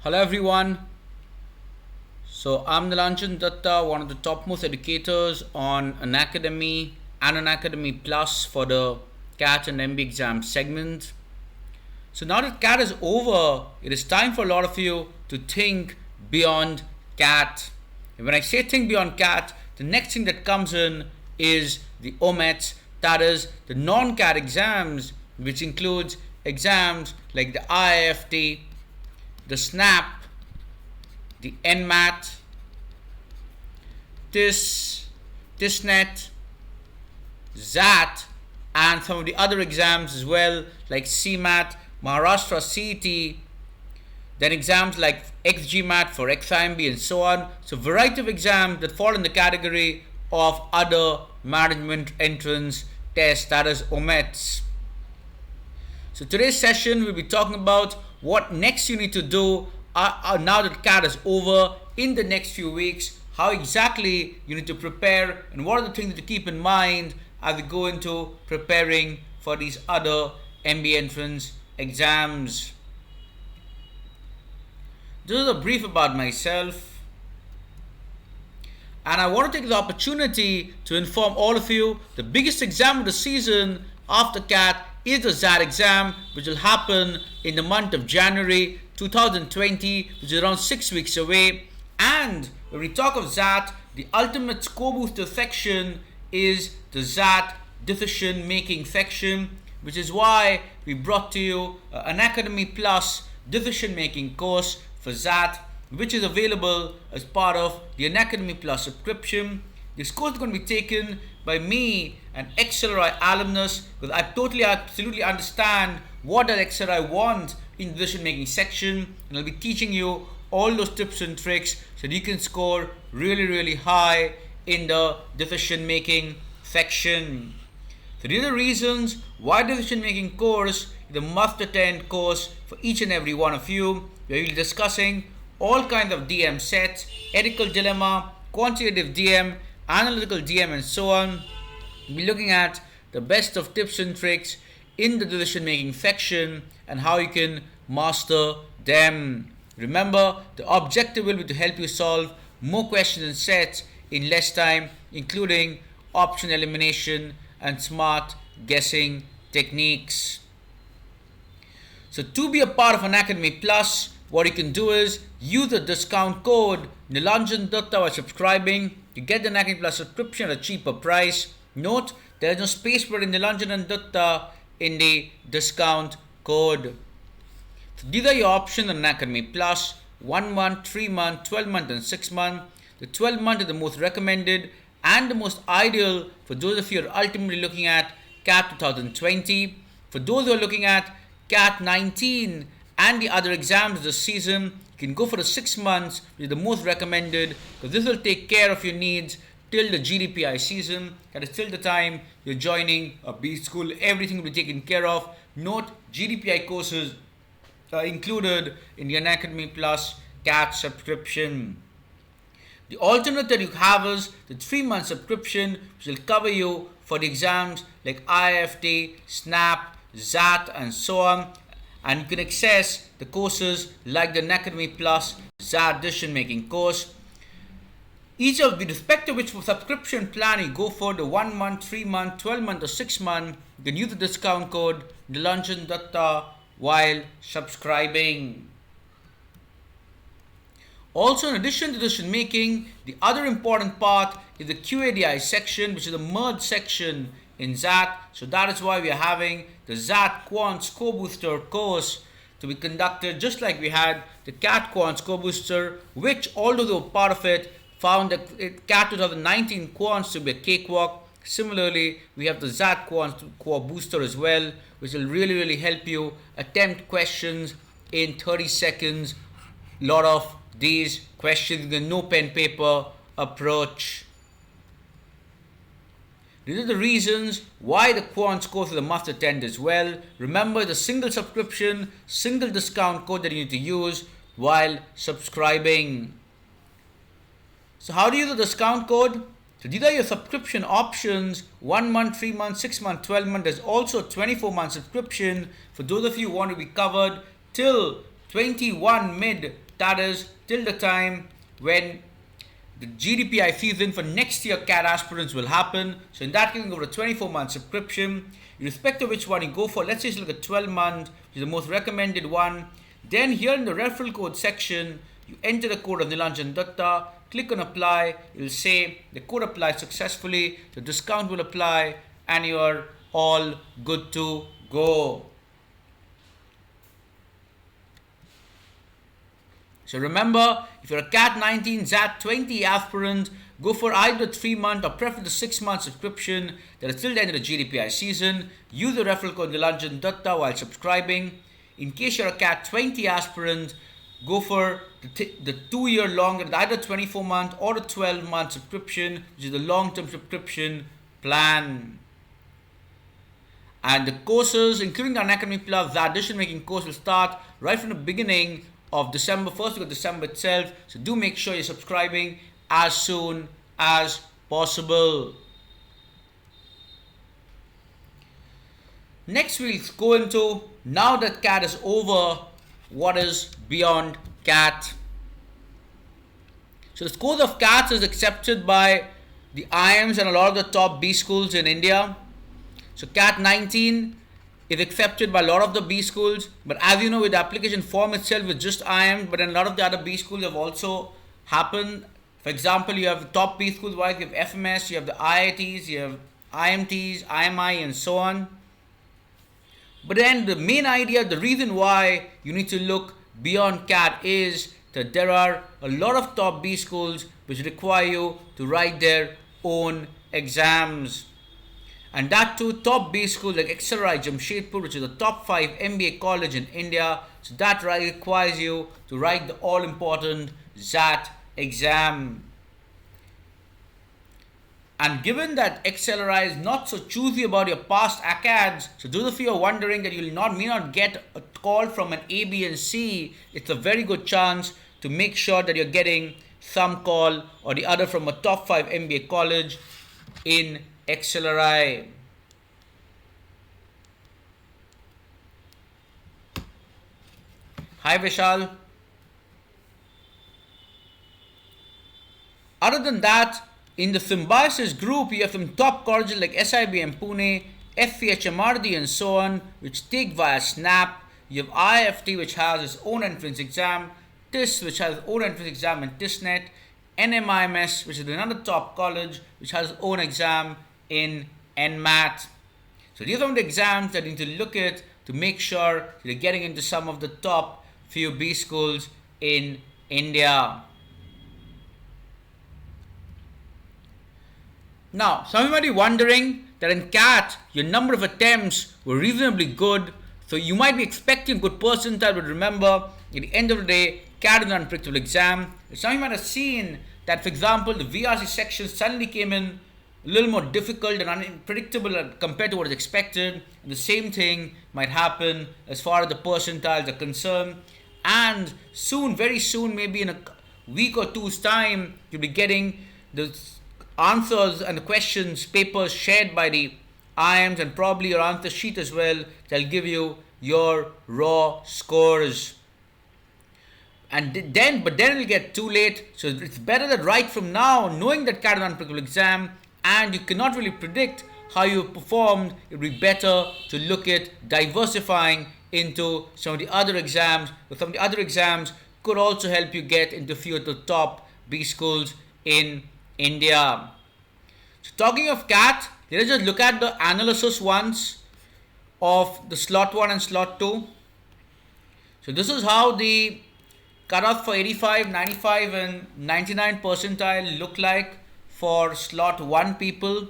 Hello everyone. So I'm Nilanjan Dutta, one of the topmost educators on Unacademy and Unacademy Plus for the CAT and MB exam segment. So now that CAT is over, it is time for a lot of you to think beyond CAT. And when I say think beyond CAT, the next thing that comes in is the OMETs, that is the non-CAT exams, which includes exams like the IIFT, the SNAP, the NMAT, TISNET, XAT, and some of the other exams as well, like CMAT, Maharashtra CET, then exams like XGMAT for XIMB and so on. So variety of exams that fall in the category of other management entrance tests, that is OMETs. So today's session we'll be talking about what next you need to do now that CAT is over in the next few weeks, how exactly you need to prepare, and what are the things to keep in mind as we go into preparing for these other MBA entrance exams. This is a brief about myself, and I want to take the opportunity to inform all of you the biggest exam of the season after CAT is the XAT exam, which will happen in the month of January 2020, which is around 6 weeks away. And when we talk of XAT, the ultimate score booster section is the XAT decision making section, which is why we brought to you an Academy Plus decision making course for XAT, which is available as part of the Unacademy Plus subscription. This course is going to be taken by me, an XLRI alumnus, because I totally absolutely understand what does XLRI want in the decision making section, and I'll be teaching you all those tips and tricks so that you can score really high in the decision making section. So these are the reasons why decision making course is a must attend course for each and every one of you. We will be discussing all kinds of DM sets, ethical dilemma, quantitative DM, analytical DM, and so on. We'll be looking at the best of tips and tricks in the decision making section and how you can master them. Remember, the objective will be to help you solve more questions and sets in less time, including option elimination and smart guessing techniques. So to be a part of Unacademy Plus, what you can do is use the discount code Nilanjan Dutta while subscribing to get the Unacademy Plus subscription at a cheaper price. Note, there is no space for Nilanjan and Dutta in the discount code. So these are your options on Unacademy Plus: 1 month, 3 month, 12 month, and 6 month. The 12 month is the most recommended and the most ideal for those of you who are ultimately looking at CAT 2020. For those who are looking at CAT 19 and the other exams this season, you can go for the 6 months, which is the most recommended, because this will take care of your needs till the GDPI season. That is till the time you're joining a B school. Everything will be taken care of. Note, GDPI courses are included in the Unacademy Plus CAT subscription. The alternate that you have is the 3-month subscription, which will cover you for the exams like IIFT, SNAP, XAT, and so on. And you can access the courses like the Unacademy Plus XAT decision making course. Each of the respective which subscription plan you go for, the 1 month, 3 month, 12 month, or 6 month, you can use the discount code Nilanjan Dutta while subscribing. Also, in addition to decision making, the other important part is the QADI section, which is the merge section in XAT. So that is why we are having the XAT Quant Score Booster course to be conducted, just like we had the CAT Quant Score Booster, which, although they were part of it, found that CAT 2019 Quants to be a cakewalk. Similarly, we have the XAT Quant Booster as well, which will really help you attempt questions in 30 seconds. A lot of these questions, the no pen paper approach. These are the reasons why the Quant course is a must attend as well. Remember, the single subscription, single discount code that you need to use while subscribing. So how do you use the discount code? So these are your subscription options: 1 month, 3 months, 6 months, 12 months. There's also a 24-month subscription for those of you who want to be covered till 21 mid That is till the time when the GDPI season for next year CAT aspirants will happen. So in that case, you go for a 24-month subscription. Irrespective of which one you go for, let's say you look at 12-month, which is the most recommended one. Then here in the referral code section, you enter the code of Nilanjan Dutta, click on apply, it will say the code applied successfully, the discount will apply, and you are all good to go. So remember, if you're a CAT-19, XAT-20 aspirant, go for either 3-month or preferably the 6-month subscription that is till the end of the GDPI season. Use the referral code Nilanjan Dutta while subscribing. In case you're a CAT-20 aspirant, go for the 2-year long, either 24-month or the 12-month subscription, which is the long-term subscription plan. And the courses, including the Unacademy Plus, the decision-making course will start right from the beginning of December, first week of December itself. So do make sure you're subscribing as soon as possible. Next we'll go into, now that CAT is over, what is beyond CAT. So the scores of CAT is accepted by the IIMs and a lot of the top B schools in India. So CAT-19 is accepted by a lot of the B schools, but as you know, with the application form itself it's just IIM, but then a lot of the other B schools have also happened. For example, you have the top B schools wise, you have FMS, you have the IITs, you have IMTs, IMI, and so on. But then the main idea, the reason why you need to look beyond CAT is that there are a lot of top B schools which require you to write their own exams. And that too, top B schools like XAT Jamshedpur, which is the top 5 MBA college in India. So that requires you to write the all-important XAT exam. And given that XLRI is not so choosy about your past ACADs, so those of you are wondering that you may not get a call from an A, B, and C, it's a very good chance to make sure that you're getting some call or the other from a top 5 MBA college in XLRI. Hi Vishal. Other than that, in the symbiosis group, you have some top colleges like SIBM Pune, FCHMRD and so on, which take via SNAP. You have IIFT, which has its own entrance exam, TIS, which has its own entrance exam in TISNET, NMIMS, which is another top college, which has its own exam in NMAT. So these are some of the exams that you need to look at to make sure you're getting into some of the top few B schools in India. Now, some of you might be wondering that in CAT, your number of attempts were reasonably good, so you might be expecting a good percentile, but remember, at the end of the day, CAT is an unpredictable exam. Some of you might have seen that, for example, the VRC section suddenly came in a little more difficult and unpredictable compared to what is expected. And the same thing might happen as far as the percentiles are concerned. And soon, very soon, maybe in a week or two's time, you'll be getting the answers and the questions, papers shared by the IIMs and probably your answer sheet as well. They'll give you your raw scores. But then it'll get too late. So it's better that right from now, knowing that CAT is an unpredictable exam and you cannot really predict how you performed, it would be better to look at diversifying into some of the other exams. But some of the other exams could also help you get into a few of the top B schools in India. So talking of CAT, let us just look at the analysis once of the slot 1 and slot 2. So this is how the cutoff for 85, 95 and 99 percentile look like for slot 1 people.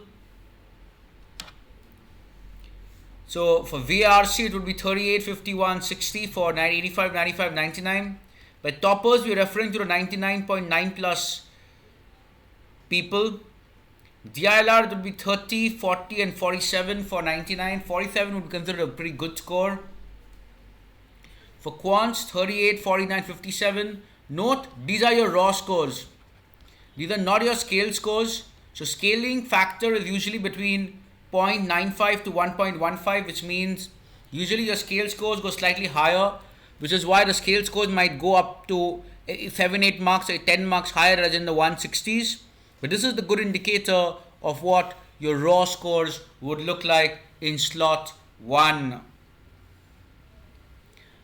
So for VRC it would be 38, 51, 60 for 85, 95, 99. By toppers we are referring to the 99.9 plus people. DILR it would be 30, 40 and 47 for 99. 47 would be considered a pretty good score. For quants 38, 49, 57. Note these are your raw scores. These are not your scale scores. So scaling factor is usually between 0.95 to 1.15, which means usually your scale scores go slightly higher which is why the scale scores might go up to 7, 8 marks, 10 marks higher as in the 160s. But this is the good indicator of what your raw scores would look like in slot 1.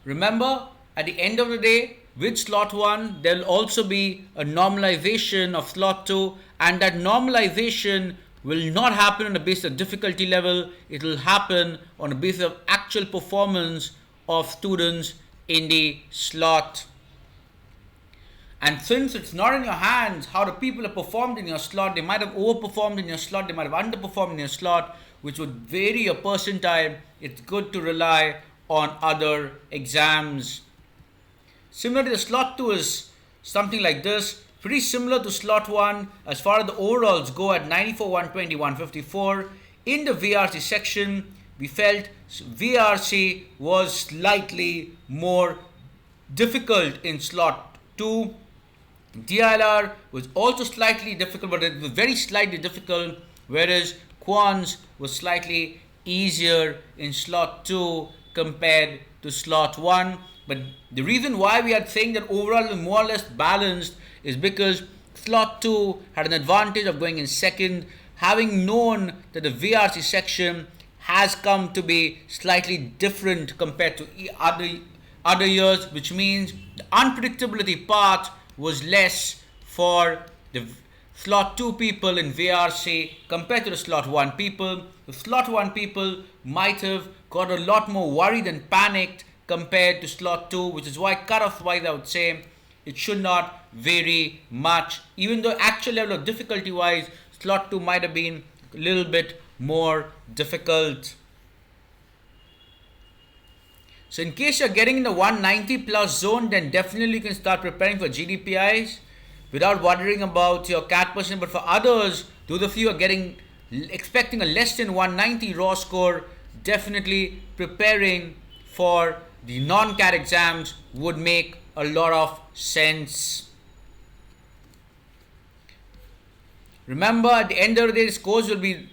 Remember, at the end of the day, with slot 1, there will also be a normalization of slot 2, and that normalization will not happen on the basis of difficulty level. It will happen on the basis of actual performance of students in the slot. And since it's not in your hands how the people have performed in your slot, they might have overperformed in your slot, they might have underperformed in your slot, which would vary your percentile. It's good to rely on other exams. Similarly, the slot 2 is something like this, pretty similar to slot 1 as far as the overalls go at 94, 120, 154. In the VRC section, we felt VRC was slightly more difficult in slot 2. DLR was also slightly difficult, but it was very slightly difficult, whereas Quants was slightly easier in slot 2 compared to slot 1. But the reason why we are saying that overall is more or less balanced is because slot 2 had an advantage of going in second, having known that the VRC section has come to be slightly different compared to other years, which means the unpredictability part was less for the slot 2 people in VRC compared to the slot 1 people. The slot 1 people might have got a lot more worried and panicked compared to slot 2, which is why cutoff wise I would say it should not vary much, even though actual level of difficulty wise slot 2 might have been a little bit more difficult. So in case you're getting in the 190 plus zone, then definitely you can start preparing for GDPIs without worrying about your CAT percent. But for others, those of you who are expecting a less than 190 raw score, definitely preparing for the non-CAT exams would make a lot of sense. Remember, at the end of the day, the scores will be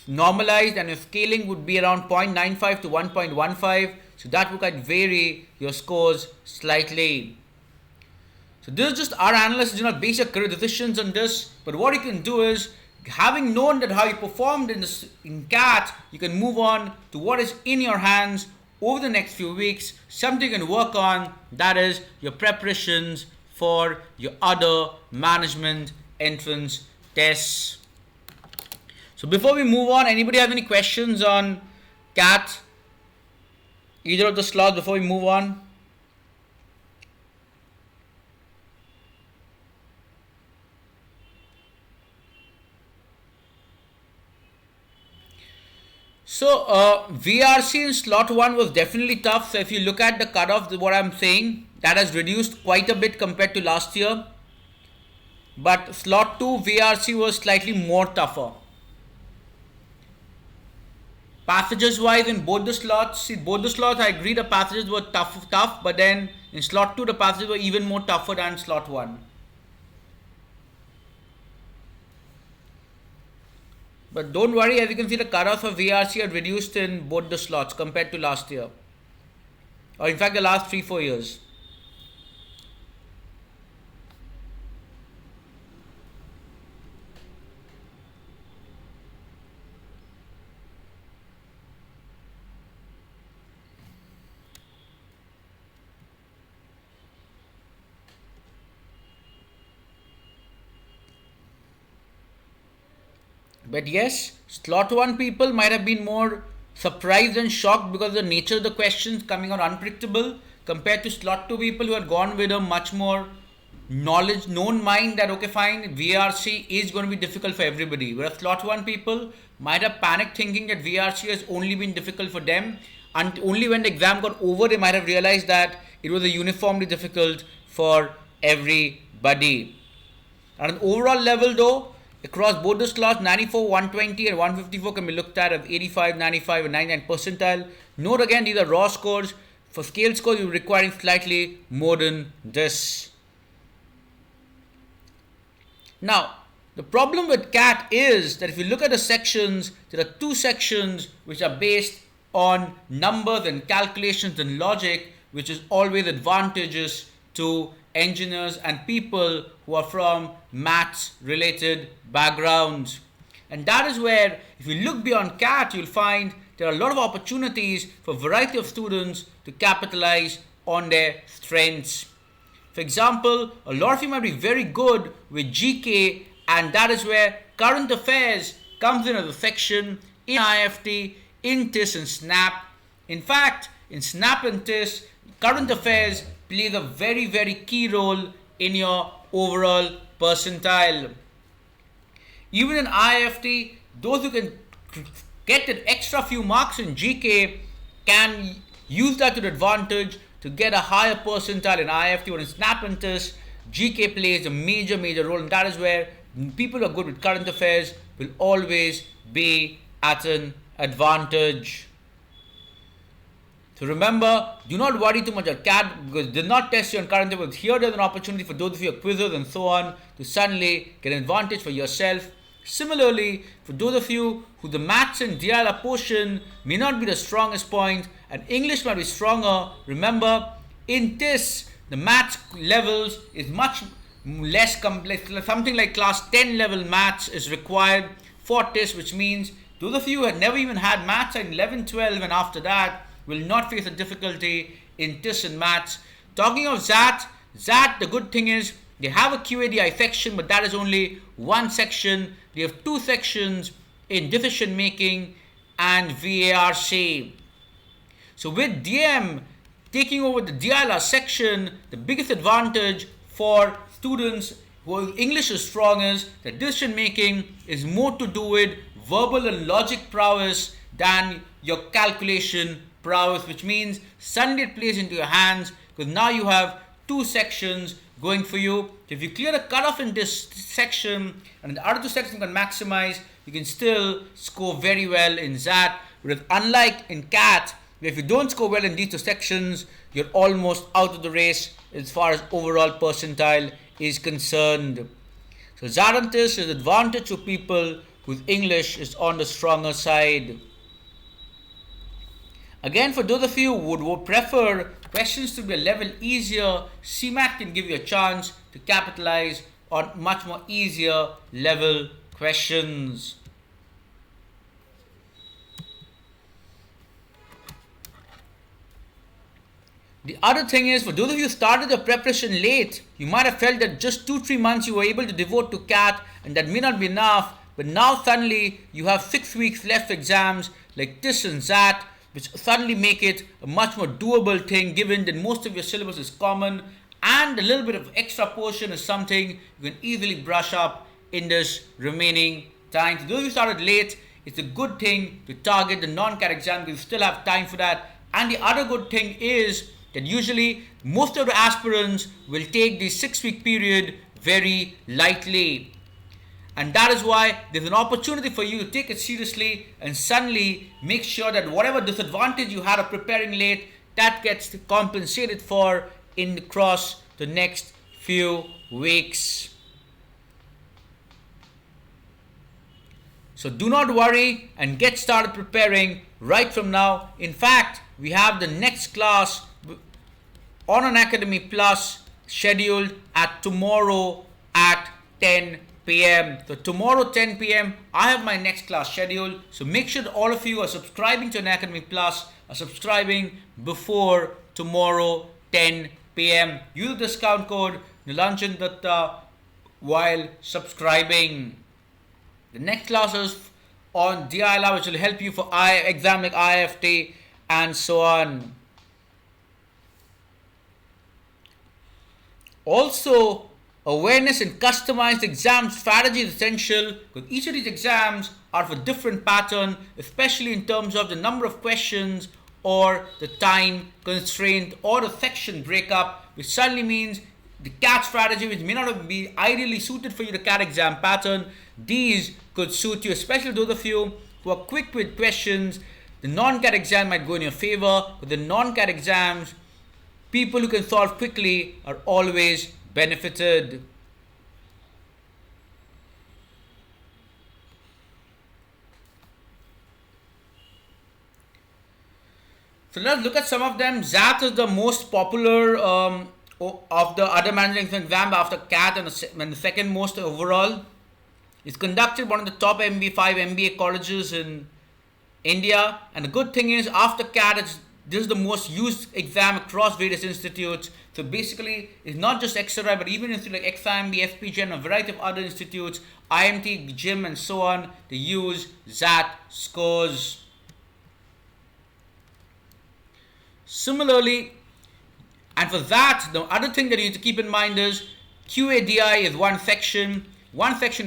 normalized and your scaling would be around 0.95 to 1.15. So that would vary your scores slightly. So this is just our analysis. Do not base your career decisions on this. But what you can do is, having known that how you performed in CAT, you can move on to what is in your hands over the next few weeks. Something you can work on, that is your preparations for your other management entrance tests. So before we move on, anybody have any questions on CAT? Either of the slots before we move on? So VRC in slot 1 was definitely tough. So if you look at the cutoff, what I'm saying, that has reduced quite a bit compared to last year. But slot 2 VRC was slightly more tougher. Passages wise in both the slots, I agree the passages were tough, but then in slot 2 the passages were even more tougher than slot 1. But don't worry, as you can see, the cutoffs for VRC are reduced in both the slots compared to last year, or in fact the last 3-4 years. But yes, slot 1 people might have been more surprised and shocked because of the nature of the questions coming out unpredictable, compared to slot 2 people who had gone with a much more known mind that okay fine, VRC is going to be difficult for everybody. Whereas slot 1 people might have panicked thinking that VRC has only been difficult for them, and only when the exam got over they might have realized that it was uniformly difficult for everybody. At an overall level though, across both the slots, 94, 120 and 154 can be looked at as 85, 95 and 99 percentile. Note again, these are raw scores. For scale scores, you're requiring slightly more than this. Now, the problem with CAT is that if you look at the sections, there are 2 sections which are based on numbers and calculations and logic, which is always advantageous to engineers and people who are from maths related backgrounds. And that is where, if you look beyond CAT, you'll find there are a lot of opportunities for a variety of students to capitalize on their strengths. For example, a lot of you might be very good with GK, and that is where current affairs comes in as a section in IIFT, in TIS and SNAP. In fact, in SNAP and TIS, current affairs plays a very, very key role in your overall percentile. Even in IIFT, those who can get an extra few marks in GK can use that to the advantage to get a higher percentile in IIFT, or in SNAP and TIS, GK plays a major, major role, and that is where people who are good with current affairs will always be at an advantage. So remember, do not worry too much about CAT, because it did not test you on current affairs. Here there's an opportunity for those of you who are quizzers and so on to suddenly get an advantage for yourself. Similarly, for those of you who the maths and DILR portion may not be the strongest point and English might be stronger, remember, in TIS, the maths levels is much less complex. Something like class 10 level maths is required for TIS, which means those of you who had never even had maths in 11, 12 and after that will not face a difficulty in TIS and maths. Talking of XAT, the good thing is they have a QADI section, but that is only one section. They have two sections in decision making and VARC. So with DM taking over the DILR section, the biggest advantage for students who English is strong is that decision making is more to do with verbal and logic prowess than your calculation prowess, which means suddenly it plays into your hands because now you have two sections going for you. If you clear the cutoff in this section and in the other two sections can maximize, you can still score very well in XAT. Whereas unlike in CAT, where if you don't score well in these two sections, you're almost out of the race as far as overall percentile is concerned. So XAT and TIS is an advantage to people whose English is on the stronger side. Again, for those of you who would prefer questions to be a level easier, CMAT can give you a chance to capitalize on much more easier level questions. The other thing is, for those of you who started your preparation late, you might have felt that just 2-3 months you were able to devote to CAT and that may not be enough, but now suddenly you have 6 weeks left for exams like TIS and XAT, which suddenly make it a much more doable thing given that most of your syllabus is common and a little bit of extra portion is something you can easily brush up in this remaining time. So those who started late, it's a good thing to target the non-CAT exam because you still have time for that. And the other good thing is that usually most of the aspirants will take the 6-week period very lightly. And that is why there's an opportunity for you to take it seriously and suddenly make sure that whatever disadvantage you had of preparing late, that gets compensated for in across the next few weeks. So do not worry and get started preparing right from now. In fact, we have the next class on Unacademy Plus scheduled at tomorrow at 10 p.m. So tomorrow 10 p.m. I have my next class scheduled. So make sure that all of you are subscribing to Unacademy Plus are subscribing before tomorrow 10 p.m. Use the discount code Nilanjan Dutta while subscribing. The next class is on DILR, which will help you for exam like IIFT and so on. Also, awareness in customized exam strategy is essential because each of these exams are for different pattern, especially in terms of the number of questions or the time constraint or the section breakup, which suddenly means the CAT strategy, which may not be ideally suited for you, the CAT exam pattern, these could suit you, especially those of you who are quick with questions. The non-CAT exam might go in your favor, but the non-CAT exams, people who can solve quickly are always benefited. So let's look at some of them. XAT is the most popular of the other management exam after CAT, and the second most overall. It's conducted by one of the top five MBA colleges in India. And the good thing is, after CAT, this is the most used exam across various institutes. So basically, it's not just XAT, but even institutes like XIMB, FPG, and a variety of other institutes, IMT, GYM, and so on, they use XAT scores. Similarly, and for that, the other thing that you need to keep in mind is QADI is one section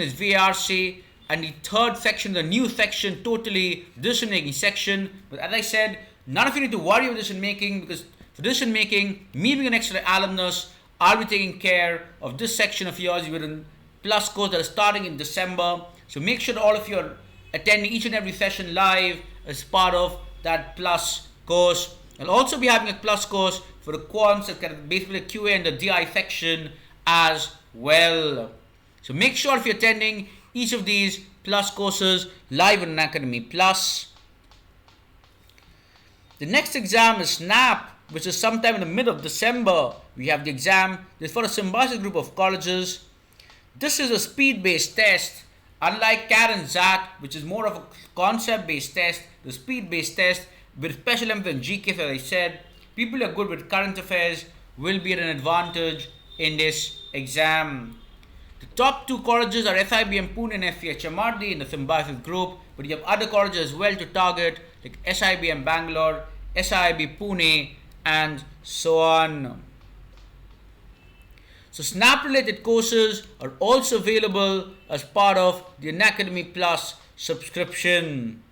is VARC, and the third section, the new section, totally decision making section. But as I said, none of you need to worry about decision making, because for decision making, me being an extra alumnus, I'll be taking care of this section of yours. You're in plus course that is starting in December. So make sure that all of you are attending each and every session live as part of that plus course. I'll also be having a plus course for the quants, basically the QA and the DI section as well. So make sure if you're attending each of these plus courses live on Unacademy Plus. The next exam is SNAP, which is sometime in the middle of December. We have the exam. This is for a symbiotic group of colleges. This is a speed-based test. Unlike CAT and XAT, which is more of a concept-based test, the speed-based test with special emphasis on GK, as I said, people who are good with current affairs will be at an advantage in this exam. The top two colleges are SIBM Pune and FCHMRD in the symbiosis group, but you have other colleges as well to target, like SIBM Bangalore, SIB Pune, and so on. So SNAP related courses are also available as part of the Unacademy Plus subscription.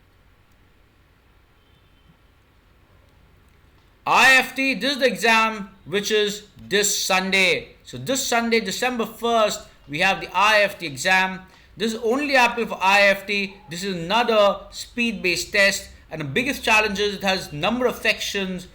IIFT, this is the exam which is this Sunday. So this Sunday, December 1st, we have the IIFT exam. This is only applicable for IIFT. This is another speed-based test, and the biggest challenge is it has number of sections.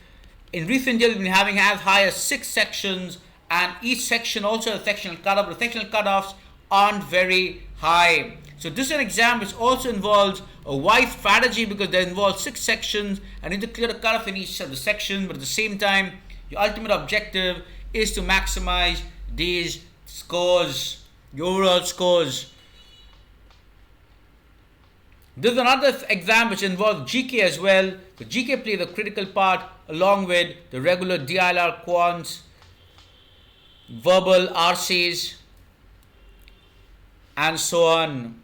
In recent years, we've been having as high as 6 sections, and each section also has a sectional cutoff, but the sectional cutoffs aren't very high. So this is an exam which also involves a wide strategy, because they involve 6 sections and need to clear the cutoff in each of the sections, but at the same time, your ultimate objective is to maximize these scores, your overall scores. This is another exam which involves GK as well. The GK plays a critical part along with the regular DILR quants, verbal RCs, and so on.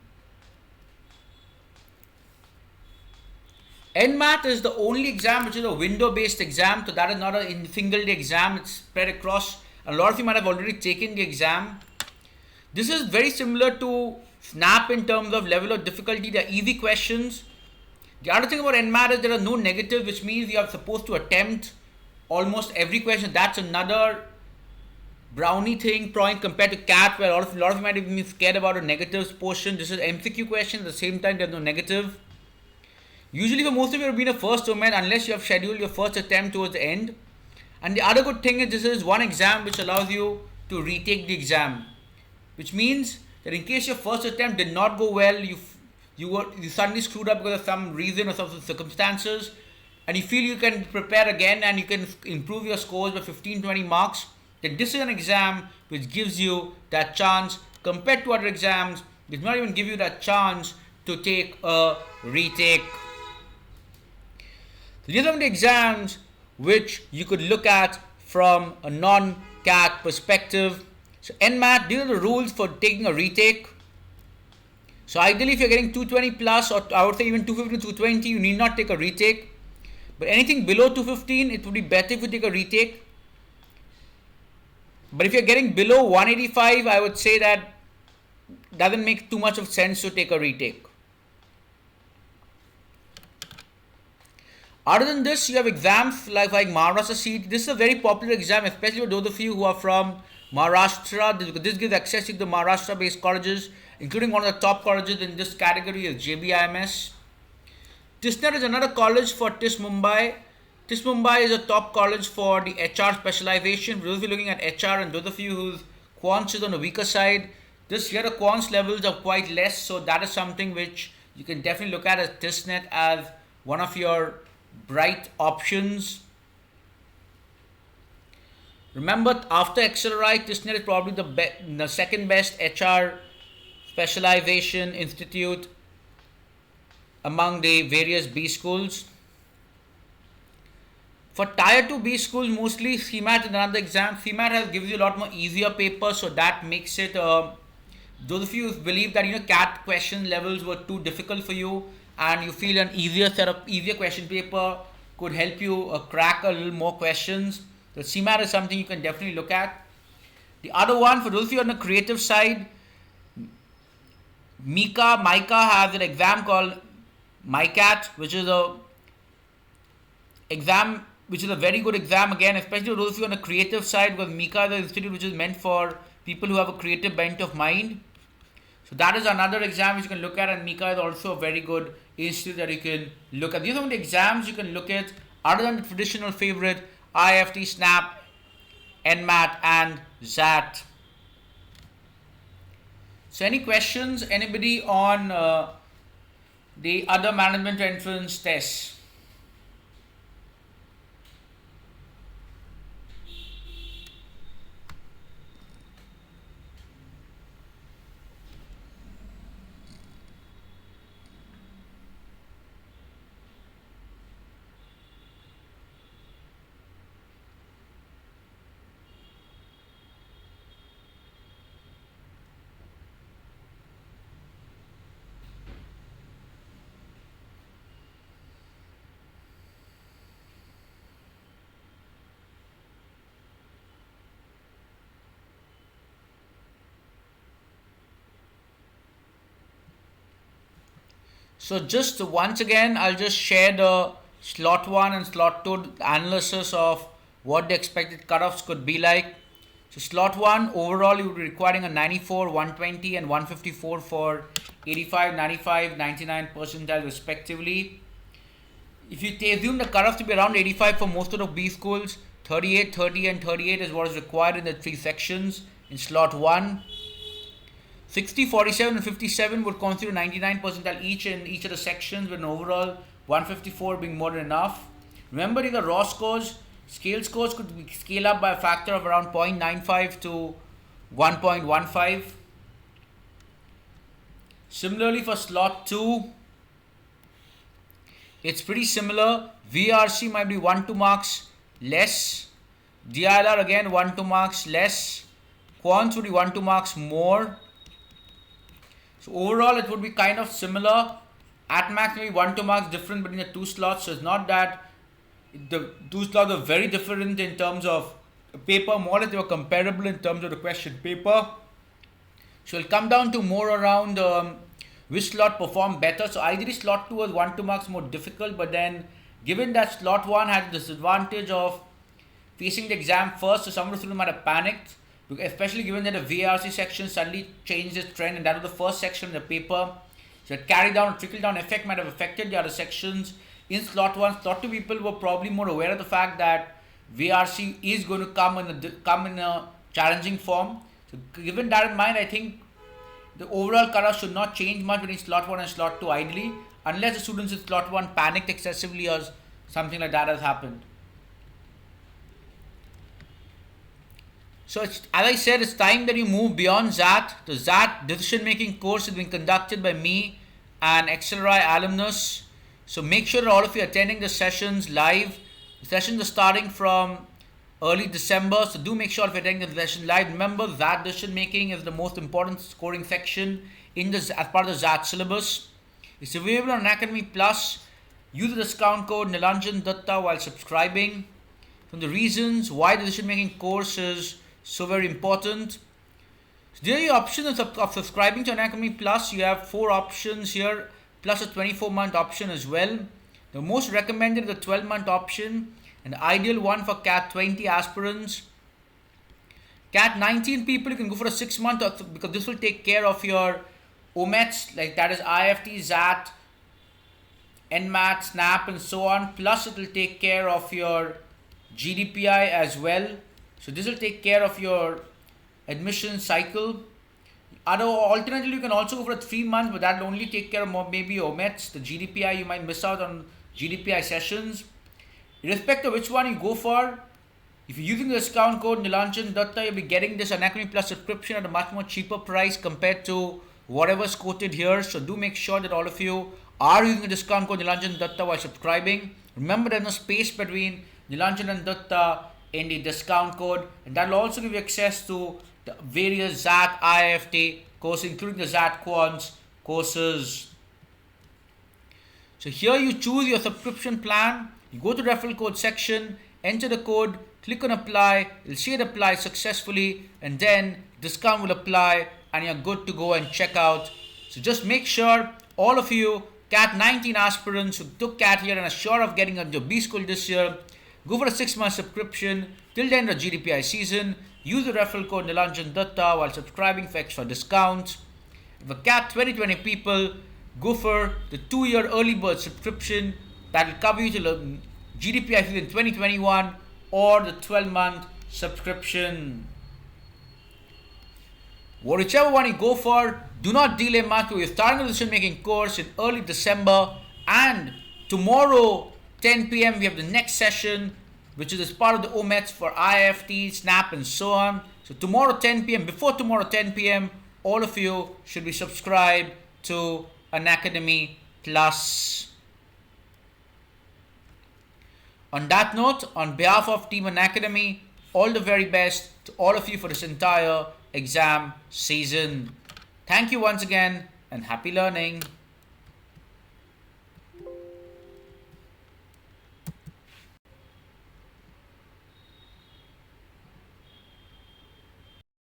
NMAT is the only exam which is a window-based exam, so that is not a single-day exam, it's spread across. A lot of you might have already taken the exam. This is very similar to SNAP in terms of level of difficulty. They are easy questions. The other thing about NMAT is there are no negatives, which means you are supposed to attempt almost every question. That's another brownie thing point compared to CAT, where a lot of you might have been scared about a negatives portion. This is MCQ question, at the same time there's no negative. Usually for most of you, it will be a first OMET unless you have scheduled your first attempt towards the end. And the other good thing is this is one exam which allows you to retake the exam, which means that in case your first attempt did not go well, you suddenly screwed up because of some reason or some circumstances, and you feel you can prepare again and you can improve your scores by 15-20 marks, then this is an exam which gives you that chance. Compared to other exams, it does not even give you that chance to take a retake. So these are the exams which you could look at from a non-CAT perspective. So NMAT, these are the rules for taking a retake. So ideally, if you're getting 220 plus, or I would say even 215 to 220, you need not take a retake. But anything below 215, it would be better if you take a retake. But if you're getting below 185, I would say that doesn't make too much of sense to take a retake. Other than this, you have exams like Maharashtra CET. This is a very popular exam, especially for those of you who are from Maharashtra. This gives access to the Maharashtra-based colleges, including one of the top colleges in this category is JBIMS. TISNET is another college for TIS Mumbai. TIS Mumbai is a top college for the HR specialization. For those of you looking at HR and those of you whose quants is on the weaker side, this year the quants levels are quite less, so that is something which you can definitely look at as TISNET as one of your bright options. Remember, after XLRI, TISNET is probably the second best HR specialization institute among the various B schools. For Tier 2 B schools, mostly CMAT is another exam. CMAT gives you a lot more easier paper, so that makes it, those of you who believe that CAT question levels were too difficult for you and you feel an easier question paper could help you crack a little more questions, so CMAT is something you can definitely look at. The other one, for those of you on the creative side, Micah has an exam called MyCat, which is a very good exam again, especially those of you on the creative side, because Micah is an institute which is meant for people who have a creative bent of mind. So that is another exam which you can look at, and Micah is also a very good institute that you can look at. These are some of the exams you can look at other than the traditional favorite IIFT, SNAP, NMAT and XAT. So any questions, anybody on the other management entrance tests? So just once again, I'll just share the slot 1 and slot 2 analysis of what the expected cutoffs could be like. So slot 1, overall you will be requiring a 94, 120 and 154 for 85, 95, 99 percentile respectively. If you assume the cutoff to be around 85 for most of the B schools, 38, 30 and 38 is what is required in the 3 sections in slot 1. 60, 47 and 57 would constitute 99 percentile each in each of the sections, with an overall 154 being more than enough. Remember, these are raw scores. Scale scores could scale up by a factor of around 0.95 to 1.15. Similarly for slot 2, it's pretty similar. VRC might be 1-2 marks less. DILR again 1-2 marks less. Quants would be 1-2 marks more. So overall it would be kind of similar. At max maybe 1-2 marks different between the 2 slots. So it's not that the 2 slots are very different in terms of paper, more that they were comparable in terms of the question paper. So it'll come down to more around which slot performed better. So ideally slot 2 was 1-2 marks more difficult, but then given that slot 1 had the disadvantage of facing the exam first, so some of the students might have panicked, especially given that the VRC section suddenly changed its trend, and that was the first section in the paper. So a trickle down effect might have affected the other sections. In slot 1, slot 2 people were probably more aware of the fact that VRC is going to come in a challenging form. So given that in mind, I think the overall cutoff should not change much between slot 1 and slot 2 ideally, unless the students in slot 1 panicked excessively or something like that has happened. So as I said, it's time that you move beyond XAT. The XAT decision making course is being conducted by me and XLRI alumnus. So make sure that all of you are attending the sessions live. The sessions are starting from early December, so do make sure if you're attending the session live. Remember, XAT decision making is the most important scoring section as part of the XAT syllabus. It's available on Unacademy Plus. Use the discount code Nilanjan Dutta while subscribing. From the reasons why the decision making course is so very important. So there are your options of subscribing to Unacademy Plus. You have 4 options here, plus a 24-month option as well. The most recommended is the 12-month option, and the ideal one for CAT-20 aspirants. CAT-19 people, you can go for a 6-month, because this will take care of your OMETs, like that is IIFT, XAT, NMAT, SNAP and so on. Plus it will take care of your GDPI as well. So this will take care of your admission cycle. Alternatively, you can also go for a 3 month, but that will only take care of maybe OMETs. The GDPI you might miss out on GDPI sessions. Irrespective of which one you go for, if you're using the discount code Nilanjan Dutta, you'll be getting this Unacademy Plus subscription at a much more cheaper price compared to whatever's quoted here. So do make sure that all of you are using the discount code Nilanjan Dutta while subscribing. Remember, there's no space between Nilanjan and Dutta in the discount code, and that will also give you access to the various XAT, IIFT courses, including the XAT Quants courses. So here you choose your subscription plan, you go to the referral code section, enter the code, click on apply, you'll see it apply successfully, and then discount will apply and you're good to go and check out. So just make sure all of you CAT 19 aspirants who took CAT here and are sure of getting into B school this year, go for a 6-month subscription till the end of GDPI season. Use the referral code Nilanjan Dutta while subscribing for extra discounts. For CAT 2020 people, go for the 2-year early bird subscription that will cover you till the GDPI season 2021, or the 12-month subscription. Whichever one you go for, do not delay much. We're starting a decision-making course in early December, and tomorrow 10 p.m. we have the next session, which is as part of the OMETs for IIFT, SNAP, and so on. So tomorrow 10 p.m. Before tomorrow 10 p.m. all of you should be subscribed to Unacademy Plus. On that note, on behalf of Team Unacademy, all the very best to all of you for this entire exam season. Thank you once again and happy learning.